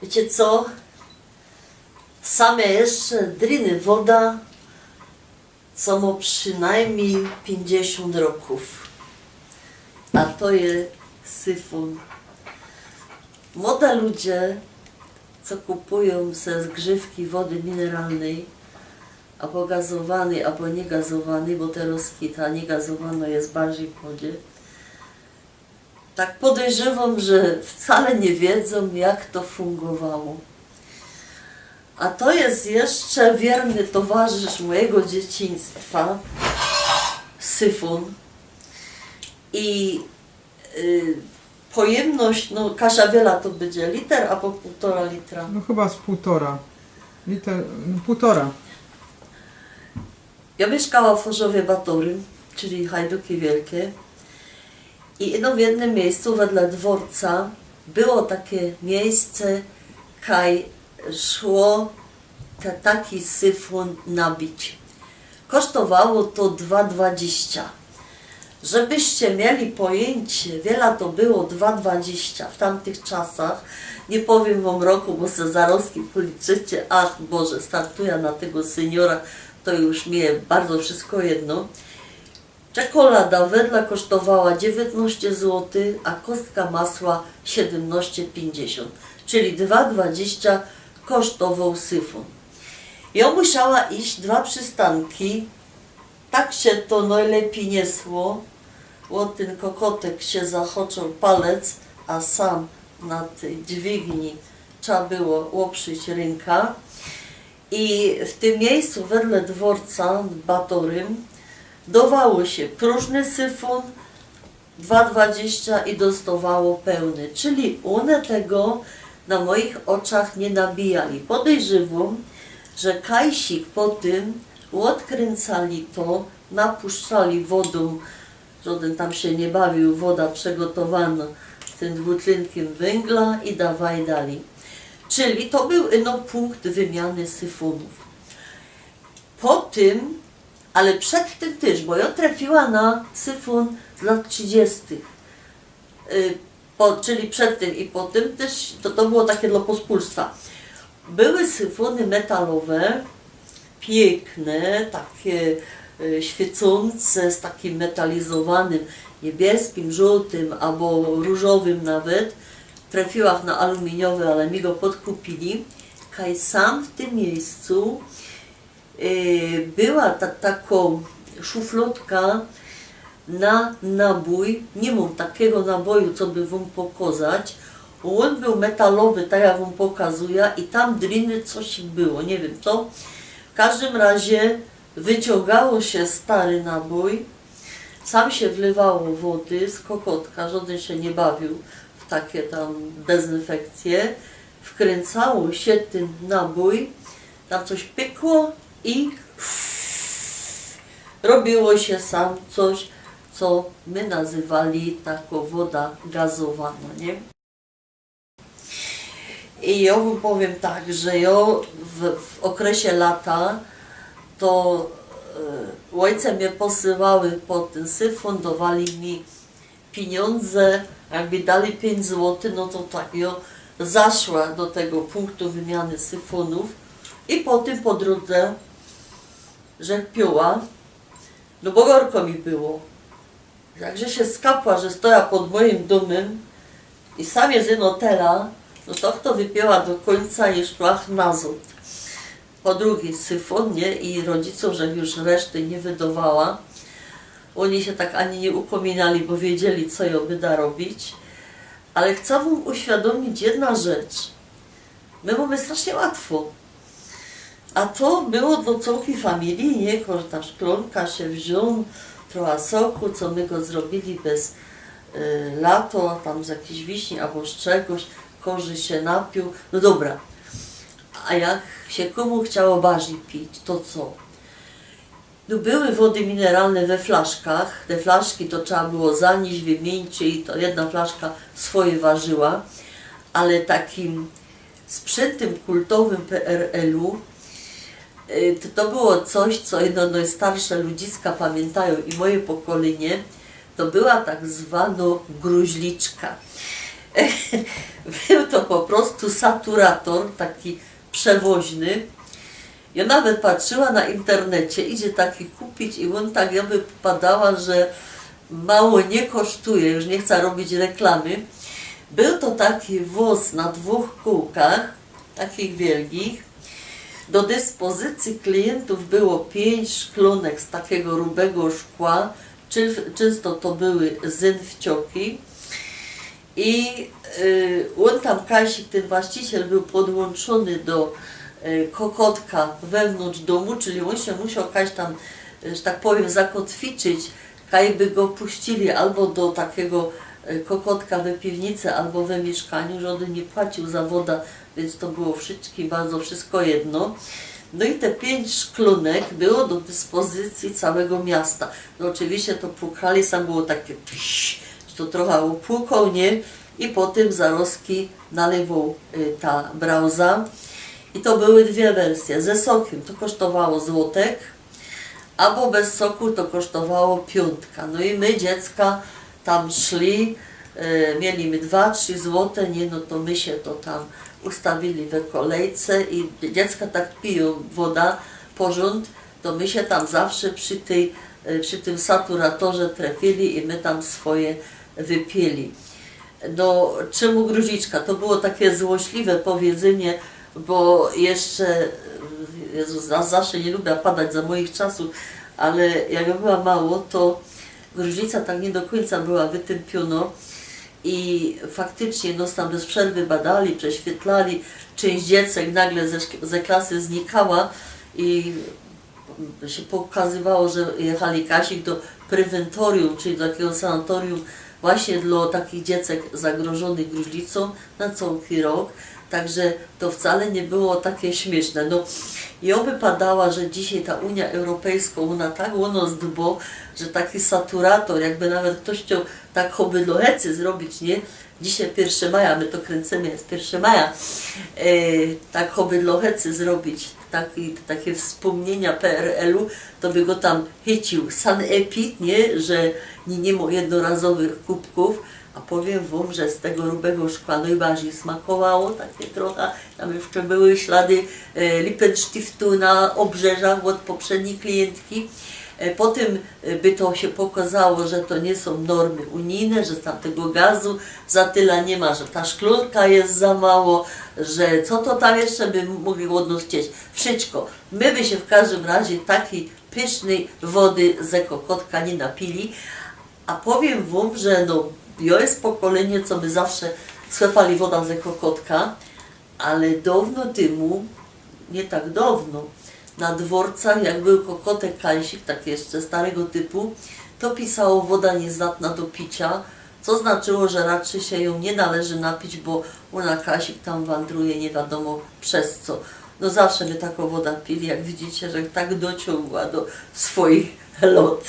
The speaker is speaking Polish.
Wiecie co? Same jeszcze driny woda, co ma przynajmniej 50 roków. A to jest syfon. Młode ludzie, co kupują ze zgrzewki wody mineralnej, albo gazowanej, albo niegazowanej, bo teraz ta niegazowana jest bardziej w wodzie, tak podejrzewam, że wcale nie wiedzą, jak to fungowało. A to jest jeszcze wierny towarzysz mojego dzieciństwa, syfon. I pojemność, no kasza wiela to będzie liter, albo 1,5 litra. No chyba z 1,5 liter, no 1,5. Ja mieszkałam w Chorzowie Batorym, czyli Hajduki Wielkie. I no w jednym miejscu wedle dworca było takie miejsce, kaj szło taki syfon nabić. Kosztowało to 2,20. Żebyście mieli pojęcie, wiele to było 2,20 w tamtych czasach. Nie powiem wam roku, bo se zarostki policzycie. Ach Boże, startuję na tego seniora, to już mnie bardzo wszystko jedno. Czekolada wedla kosztowała 19 zł, a kostka masła 17,50, czyli 2,20 kosztował syfon. Ja musiała iść 2 przystanki, tak się to najlepiej niesło, bo ten kokotek się zachoczył palec, a sam na tej dźwigni trzeba było łopszyć ręka. I w tym miejscu wedle dworca w Batorym dawało się próżny syfon 2,20 i dostawało pełny, czyli one tego na moich oczach nie nabijali. Podejrzewam, że kajsik po tym odkręcali to, napuszczali wodą, żaden tam się nie bawił, woda przygotowana z tym dwutlenkiem węgla i dawaj dali. Czyli to był punkt wymiany syfonów. Po tym, ale przed tym też, bo ja trafiła na syfon z lat 30. Czyli przed tym i po tym też, to było takie dla pospólstwa. Były syfony metalowe, piękne, takie świecące, z takim metalizowanym niebieskim, żółtym albo różowym nawet. Trafiłam na aluminiowy, ale mi go podkupili. Kaj sam w tym miejscu była taką szufladka na nabój. Nie mam takiego naboju, co by wam pokazać. On był metalowy, tak jak wam pokazuję, i tam driny coś było, nie wiem co. W każdym razie wyciągało się stary nabój, sam się wlewało wody z kokotka, żaden się nie bawił w takie tam dezynfekcje. Wkręcało się ten nabój, tam coś pykło i robiło się sam coś, co my nazywali taką woda gazowana, nie? I ja wam powiem tak, że ja w okresie lata to ojce mnie posyłały po ten syfon, dawali mi pieniądze, jakby dali 5 zł, no to tak, ja zaszła do tego punktu wymiany syfonów i potem po drodze, że piła, no bo gorko mi było. Jakże się skapła, że stoja pod moim domem i sam jest z hotela, no to kto wypiła do końca i szła na zód. Po drugie syfon, nie? I rodzicom, że już reszty nie wydawała. Oni się tak ani nie upominali, bo wiedzieli, co ją wyda robić. Ale chcę wam uświadomić jedna rzecz. My mamy strasznie łatwo. A to było do całej familii, nie? Ta szklonka się wziął, trochę soku, co my go zrobili bez lato, tam z jakiejś wiśni albo z czegoś, korzy się napił. No dobra. A jak się komu chciało bardziej pić, to co? No były wody mineralne we flaszkach. Te flaszki to trzeba było zanieść, wymienić i to jedna flaszka swoje ważyła. Ale takim sprzętem kultowym PRL-u to było coś, co najstarsze ludziska pamiętają i moje pokolenie, to była tak zwana gruźliczka. Był to po prostu saturator, taki przewoźny. Ja nawet patrzyła na internecie, idzie taki kupić i on tak jakby popadała, że mało nie kosztuje, już nie chcę robić reklamy. Był to taki wóz na 2 kółkach, takich wielkich. Do dyspozycji klientów było 5 szklonek z takiego grubego szkła, często to były zynwcioki. I on tam, Kasik, ten właściciel, był podłączony do kokotka wewnątrz domu, czyli on się musiał Kaś tam, że tak powiem, zakotwiczyć, kaj by go puścili albo do takiego kokotka we piwnicy, albo we mieszkaniu, że on nie płacił za wodę, więc to było bardzo wszystko jedno. No i te 5 szklonek było do dyspozycji całego miasta. No oczywiście to płukali, sam było takie psz, to trochę opłukał, nie? I potem zaroski nalewał ta brauza. I to były 2 wersje. Ze sokiem to kosztowało złotek, albo bez soku to kosztowało 5. No i my, dziecka, tam szli, mieliśmy 2-3 złote, nie, no to my się to tam ustawili we kolejce i dziecka tak piją woda, porząd, to my się tam zawsze przy tym saturatorze trafili i my tam swoje wypili. No, czemu gruziczka? To było takie złośliwe powiedzenie, bo jeszcze, Jezus, zawsze nie lubię padać za moich czasów, ale jak ja była mało, to gruźlica tak nie do końca była wytępiona i faktycznie nos tam bez przerwy badali, prześwietlali, część dziecek nagle ze klasy znikała i się pokazywało, że jechali Kasik do prewentorium, czyli do takiego sanatorium właśnie dla takich dziecek zagrożonych gruźlicą na cały rok. Także to wcale nie było takie śmieszne. No i oby padała, że dzisiaj ta Unia Europejska, ona tak o nas dba, że taki saturator, jakby nawet ktoś chciał tak hobydlohecy zrobić, nie? Dzisiaj 1 maja, my to kręcimy, jest 1 maja, tak hobydlohecy zrobić, takie wspomnienia PRL-u, to by go tam chycił sanepid, nie? Że nie ma jednorazowych kubków. A powiem wam, że z tego grubego szkła najbardziej smakowało, takie trochę, tam jeszcze były ślady Lippenstiftu na obrzeżach od poprzedniej klientki. Potem by to się pokazało, że to nie są normy unijne, że tam tego gazu za tyle nie ma, że ta szklonka jest za mało, że co to tam jeszcze by mogli od nas chcieć. Wszystko. My by się w każdym razie takiej pysznej wody z ekokotka nie napili. A powiem wam, że no, jest pokolenie, co my zawsze słepali woda z ekokotka, ale dawno temu, nie tak dawno, na dworcach, jak był kokotek Kasik, tak jeszcze starego typu, to pisało woda niezdatna do picia, co znaczyło, że raczej się ją nie należy napić, bo ona Kasik tam wandruje nie wiadomo przez co. No zawsze my taką wodę pili, jak widzicie, że tak dociągła do swoich lot.